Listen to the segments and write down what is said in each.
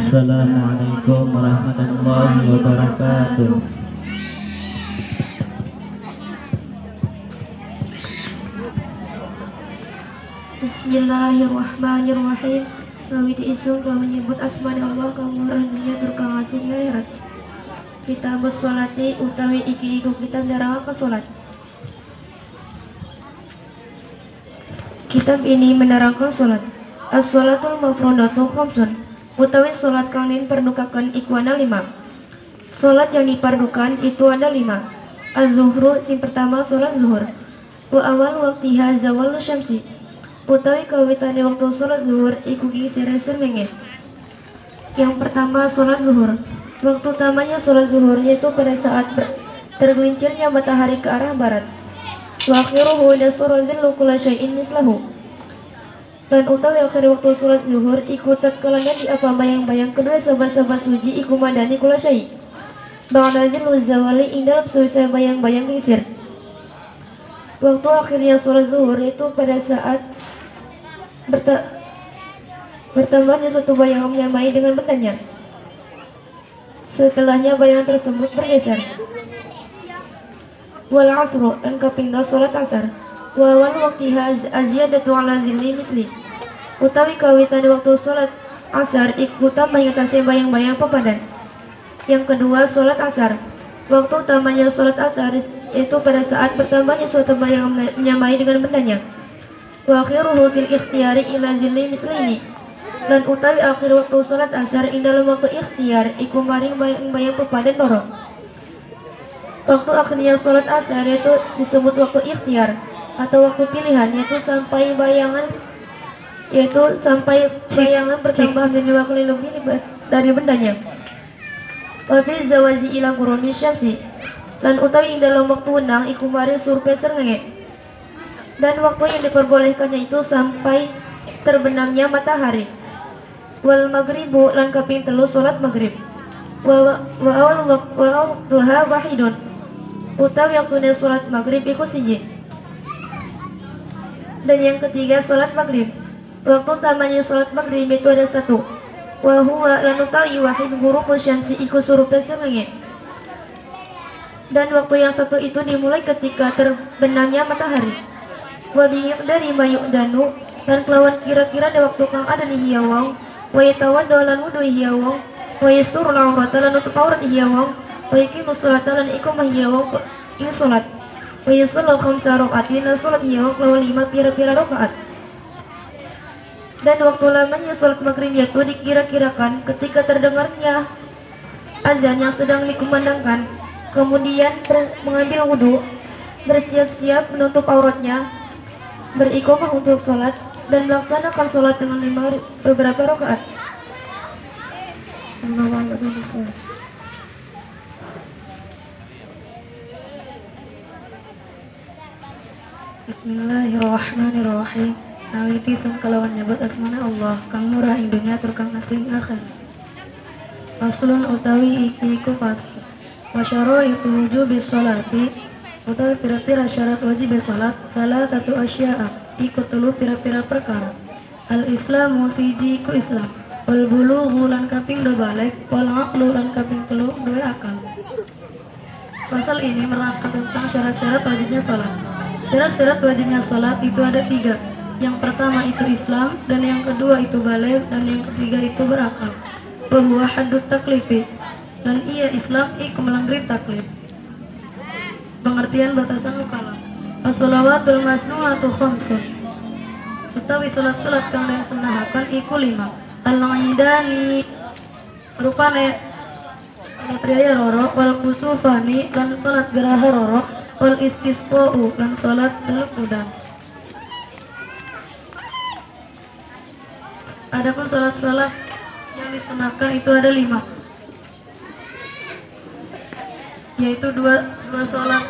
Assalamualaikum warahmatullahi wabarakatuh. Bismillahirrahmanirrahim. Ngawiti isung kalau menyebut asmani Allah kang murah dunia tur kang asing ngairat. Kita bersolati utawi iki iku kita menerangkan salat. Kitab ini menerangkan salat. As-sholatul mafrodatu khamsun. Utawi salat kang diperdukakan iku ana 5. Salat yang dipardukan itu ada 5. Az-zuhru sing pertama salat zuhur. Wa awal waqtiha zawalus syamsi. Utawi kawitane waktu salat zuhur iku gisire srengenge. Yang pertama salat zuhur. Waktu utamanya salat zuhur yaitu pada saat tergelincirnya matahari ke arah barat. Wa akhiruhu nasura zillu kulla syai'in mislahu. Dan utawi akhir waktu salat zuhur iku tatkalanya di apa bayang-bayang kedua sahabat-sahabat suci iku madani kulla syai'. Ba'da zillu zawali ing dalam selesai bayang-bayang gisir. Waktu akhirnya salat zuhur itu pada saat bertambahnya suatu bayangan menyamai dengan bendanya. Setelahnya bayangan tersebut bergeser. Wal asru dan kapingda salat asar. Wa wal waqtiha aziyadatu ala zilli misli. Utawi kawitan waktu salat asar iku tambah ngatasi bayang-bayang pepadan. Yang kedua salat asar. Waktu utamanya salat asar itu pada saat bertambahnya suatu bayangan menyamai dengan bendanya. Wa akhiruhu fil ikhtiyari ila zilli mislini. Dan utawi akhir waktu salat asar ing dalam waktu ikhtiar iku maring bayang-bayang pepadan loro. Waktu akhirnya salat asar yaitu disebut waktu ikhtiar atau waktu pilihan yaitu sampai bayangan bertambah menjadi kali lebih dari bendanya. Wa fi zawazi ila ghurubi syamsi. Dan utawi ing dalam waktu wenang iku maring surpe srengenge. Dan waktu yang diperbolehkannya itu sampai terbenamnya matahari. Wal maghribu lan kaping telu salat maghrib. Wa waqtuha wahidun. Utawi waktune salat maghrib iku siji. Dan yang ketiga salat maghrib. Waktu utamanya salat maghrib itu ada 1. Wa huwa lan utawi wahid ghurubu syamsi iku surupe srengenge. Dan waktu yang 1 itu dimulai ketika terbenamnya matahari. Wa bi'idari mayu'danu dan kelawan kira-kira di waktu kang ada di hiawang. Wa yatawaddu lan wudu hiawang. Wa yasturul aurata lan nutup aurat hiawang. Wa yuqimus sholata lan iqamah hiawang ing salat. Wa yusallu khamsa raka'atin lan salat hiawang kelawan 5 pira-pira rakaat. Dan waktu lamanya salat maghrib yaitu dikira-kirakan ketika terdengarnya azan yang sedang dikumandangkan. Kemudian mengambil wudu, bersiap-siap menutup auratnya, beriqamah untuk sholat dan melaksanakan sholat dengan beberapa rakaat. Bismillahirrahmanirrahim. Nawiti sum kalawan nyebut asmana Allah kang murah ing dunya tur kang asing akhir. Faslun utawi iki ku fasl. Wa syaraitu wujubi sholati utawi pira-pira syarat wajib salat salah satu asya'a iku telu pira-pira perkara. Al islamu siji iku Islam, wal bulughu lan kaping 2 balik, wal aqlu lan kaping 3 duwe akal. Pasal ini menerangkan tentang syarat-syarat wajibnya salat. Syarat-syarat wajibnya salat itu ada 3. Yang pertama itu Islam, dan yang kedua itu balik, dan yang ketiga itu berakal. Wa huwa haddut taklifi, dan ia Islam iku melanggeri taklif. Pengertian batasan kalam. As-shalawatul masnu'atu khamsun. Utawi salat-salat kang den sunnahaken iku 5. Al-'idani rupane salat raya roro, wal kusufani lan salat geraha roro, wal istisqa'u lan salat teluk udang. Adapun salat-salat yang disunahkan itu ada 5. Yaitu dua salat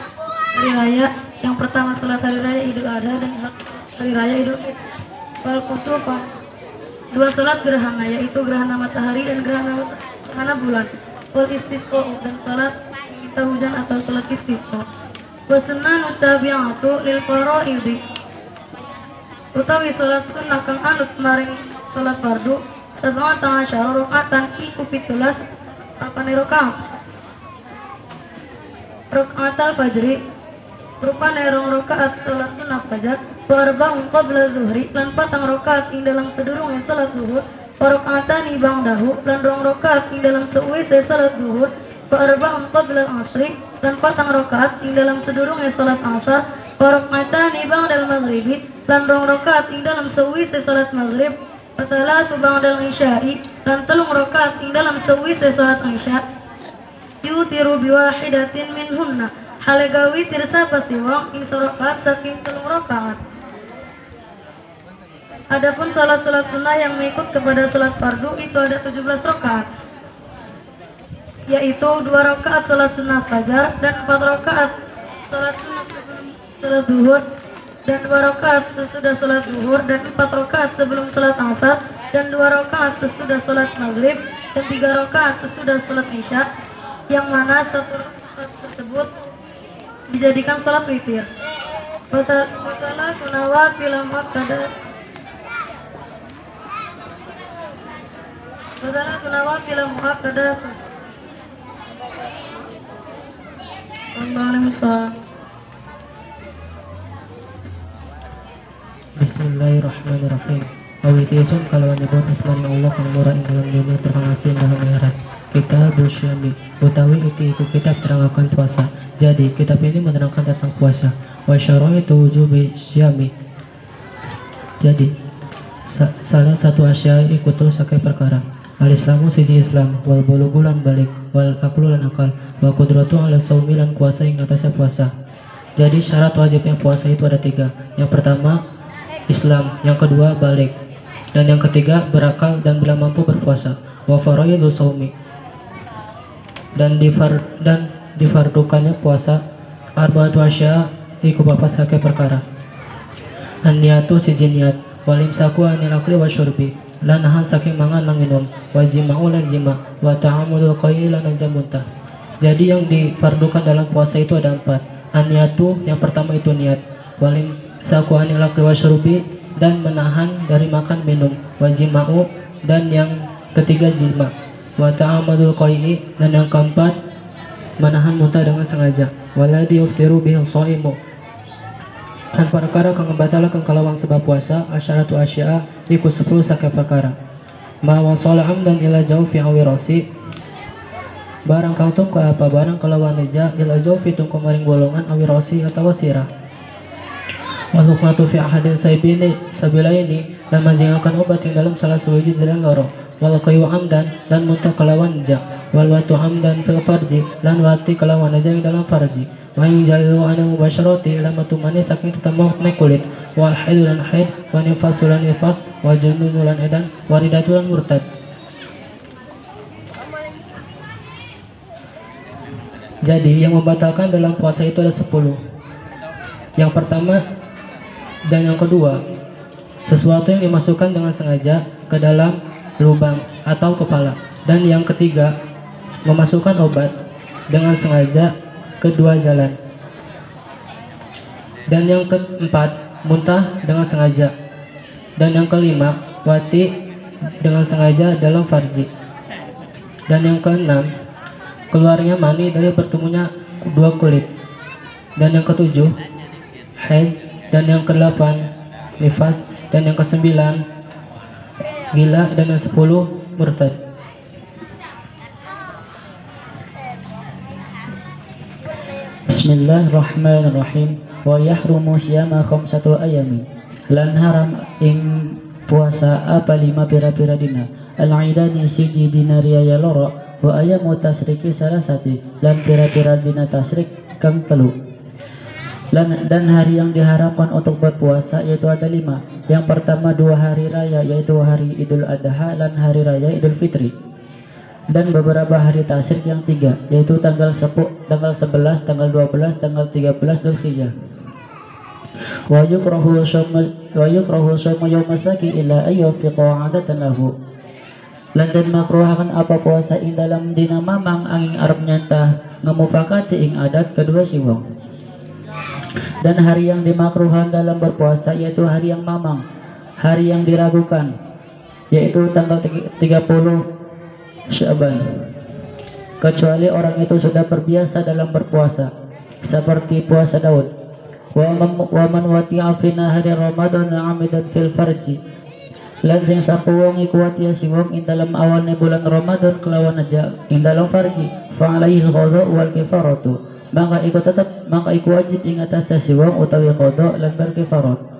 hari raya. Yang pertama salat hari raya Idul Adha dan hari raya Idul Fitri. Wal kusufan 2 salat gerhana yaitu gerhana matahari dan gerhana bulan. Wal istisqa dan salat minta hujan atau salat istisqa. Wa sunnatu tabi'atu lil fara'idi. Utawi salat sunnah kang anut maring salat fardu sab'ata asyara rakaatan iku 17 apane rakaat. Rakaatal fajri rupane rong rakaat salat sunah fajar, wa arba'un qabla zuhri lan 4 rakaat ing dalam sedurunge salat zuhur, wa rakaatani ba'dahu lan rong rakaat ing dalam seuwise salat zuhur, wa arba'un qabla asri lan 4 rakaat ing dalam sedurunge salat asar, wa rakaatani ba'dal maghribi lan rong rakaat ing dalam seuwise salat maghrib, wa salatu ba'dal isya'i lan 3 rakaat ing dalam seuwise salat isya. Yutiru biwahidatin minhunna hale gawi tirsa pasiwang ing rakaat saking 3 rakaat. Adapun salat-salat sunnah yang mengikut kepada salat fardu itu ada 17 rakaat, yaitu 2 rakaat salat sunnah fajar dan 4 rakaat salat sunnah sebelum salat zuhur, dan 2 rakaat sesudah salat zuhur, dan 4 rakaat sebelum salat asar, dan 2 rakaat sesudah salat maghrib, dan 3 rakaat sesudah salat isya, yang mana satu rakaat tersebut dijadikan salat witir. Watala kunawa filam muakkadat. Watala kunawa filam muakkadat. Bismillahirrahmanirrahim. Awitisun kalau nyebut asmani Allah kang murah ing dalam dunia terkasih dalam akhirat. Kitab Syami utawi itu kitab terangkan puasa. Jadi kitab ini menerangkan tentang puasa. Wa syaraitu wujubi syami. Jadi salah satu asya ikutul sakai perkara. Al-Islamu siji Islam, wal bulugulan balik, wal aklulan akal, wa qudratu ala saumi lan kuasa ing atasnya puasa. Jadi syarat wajibnya puasa itu ada 3. Yang pertama Islam, yang kedua balik, dan yang ketiga berakal dan bila mampu berpuasa. Wa faraidul saumi, dan difardukannya puasa arba'atu asya iku bapak sakai perkara. An-niyatu siji niat, wal imsaku anil akli wa syurbi lan nahan saking mangan lan minum, wa jima'u lan jima, wa ta'amudul qayyi lan jamuntah. Jadi yang difardukan dalam puasa itu ada 4. An-niyatu yang pertama itu niat, wal imsaku anil akli wa syurbi dan menahan dari makan minum, wa jima'u dan yang ketiga jima, wa ta'amudul qayyi dan yang keempat menahan muntah dengan sengaja, waladi yuftiru bihi shaimu dan perkara kang membatalkan kalawang sebab puasa asyaratu asya'a iku 10 sakai perkara. Ma wasala amdan ila jawfi awirasi barang kang tum ka apa barang kalawan neja ila jawfi tum kemaring golongan awirasi atau sirah. Wal hukmatu fi ahadin saibini sabilaini dan menjengkelkan obat yang dalam salah sewiji dari loro. Wal qayu amdan dan muntah kalawan ja, wal watu amdan fil farji lan wati kalawan neja yang dalam farji. Wa yujalu ana mubasyarati ila matumani saking tetamah naik kulit, wal haidu lan haid, wa nifasu lan nifas, wa jununu lan edan, wa ridatu lan murtad. Jadi yang membatalkan dalam puasa itu ada 10. Yang pertama dan yang kedua, sesuatu yang dimasukkan dengan sengaja ke dalam lubang atau kepala. Dan yang ketiga, memasukkan obat dengan sengaja kedua jalan. Dan yang keempat, muntah dengan sengaja. Dan yang kelima, wati dengan sengaja dalam farji. Dan yang keenam, keluarnya mani dari bertemunya 2 kulit. Dan yang ketujuh, haid. Dan yang kedelapan, nifas. Dan yang kesembilan, gila. Dan yang 10, murtad. Bismillahirrahmanirrahim. Wa yahrumu syama khamsatu ayami lan haram ing puasa apa 5 pira-pira dina. Al-aidani siji dina riyaya loro, wa ayamu tasriki salasati lan pira-pira dina tasrik kang 3. Dan hari yang diharapkan untuk berpuasa yaitu ada 5. Yang pertama 2 hari raya yaitu hari Idul Adha dan hari raya Idul Fitri. Dan beberapa hari tasyrik yang 3 yaitu tanggal 11, tanggal 12, tanggal 13 Dzulhijjah. Wa yukrahu shaumu yawma saki illa ayyufiqa 'adatan lahu. Lan den makruhaken apa puasa ing dalam dina mamang angin arep nyantah ngemupakati ing adat kedua si wong. Dan hari yang dimakruhan dalam berpuasa yaitu hari yang mamang, hari yang diragukan, yaitu tanggal 30 Sya'ban, kecuali orang itu sudah terbiasa dalam berpuasa seperti puasa Daud. Wa man wati'a fi nahari Ramadan 'amidan fil farji, lan sing sapuwong iku watiya si wong ing dalam awalnya bulan Ramadan kelawan aja ing dalam farji, fa alaihi al-qada wal kifaratu, maka iku wajib ing atas si wong utawi qada lan berkifarat.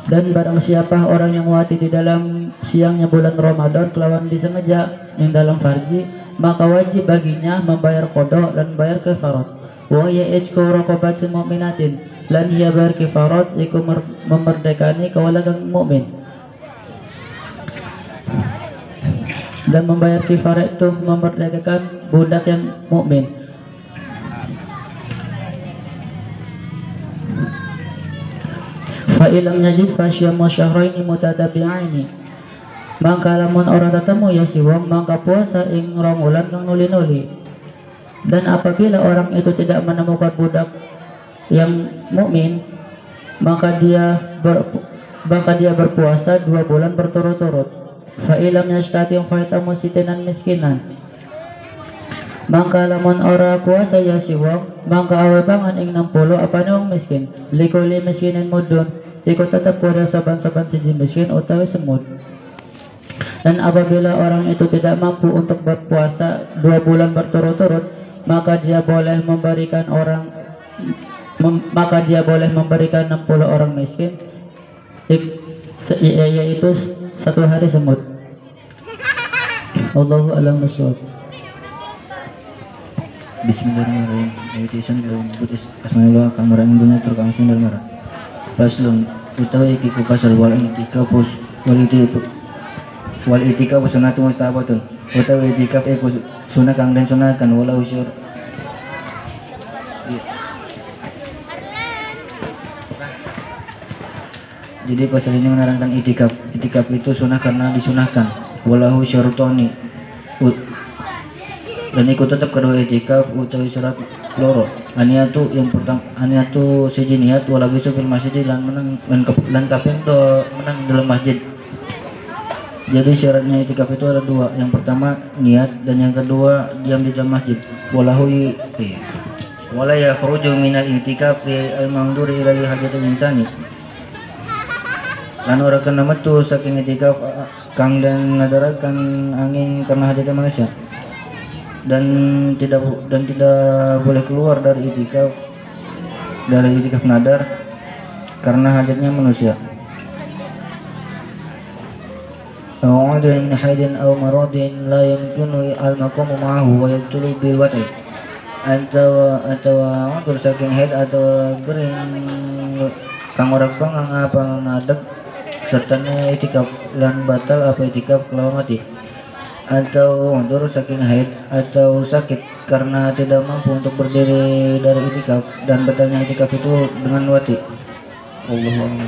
Dan barang siapa orang yang wati di dalam siangnya bulan Ramadan kelawan disengaja yang dalam farji, maka wajib baginya membayar qada dan bayar kifarat. Wa ya ijku raqabatin mu'minatin, lan ia bayar kifarat iku memerdekani kawalan mukmin. Dan membayar kifarat itu memerdekakan budak yang mukmin. Fa ilam yajid fasyamu syahraini mutatabi'aini, maka lamun orang ketemu ya si wong maka puasa ing rong wulan kang nuli-nuli. Dan apabila orang itu tidak menemukan budak yang mukmin, maka dia berpuasa 2 bulan berturut-turut. Fa ilam yastati faitamu sitinan miskinan, maka lamun ora puasa ya si wong maka awe pangan ing 60 apa wong miskin, likuli miskinin mudun, iku tetap pada saban-saban siji miskin utawi semut. Dan apabila orang itu tidak mampu untuk berpuasa 2 bulan berturut-turut, maka dia boleh memberikan 60 orang miskin, yaitu 1 hari semut. Allahu a'lam bishawab. Bismillahirrahmanirrahim. Meditation dalam Buddhis Asmaullah kang marang dunya terkang sundal marang. Faslun utawi iki ku pasal wal itikaf sunatun mustahabatun, utawi itikaf iku sunah kang den sunahkan walau syur. Jadi pasal ini menerangkan itikaf. Itikaf itu sunah karena disunahkan, walau syarutoni, dan ikut tetap kedua itikaf utawi syarat loro. Aniatu yang pertama, aniatu siji niat wala bisu fil masjid lan kaping do menang dalam masjid. Jadi syaratnya itikaf itu ada 2. Yang pertama niat dan yang kedua diam di dalam masjid. Wala yakhruju minal itikaf al-mamduri ila hajatil insani. Lan ora kena metu saking itikaf kang dan nadarakan angin karena hajat manusia. Dan tidak boleh keluar dari itikaf nadar karena hajatnya manusia. A'udzu min haidin aw maradin la yumkinu al-maqamu ma'ahu wa yabtulu bil wati, atau udur saking haid atau kering kang ora pangang apa ngadeg sertane itikaf lan batal apa itikaf kelawan mati, atau udur saking haid atau sakit karena tidak mampu untuk berdiri dari itikaf, dan batalnya itikaf itu dengan wati. Allahumma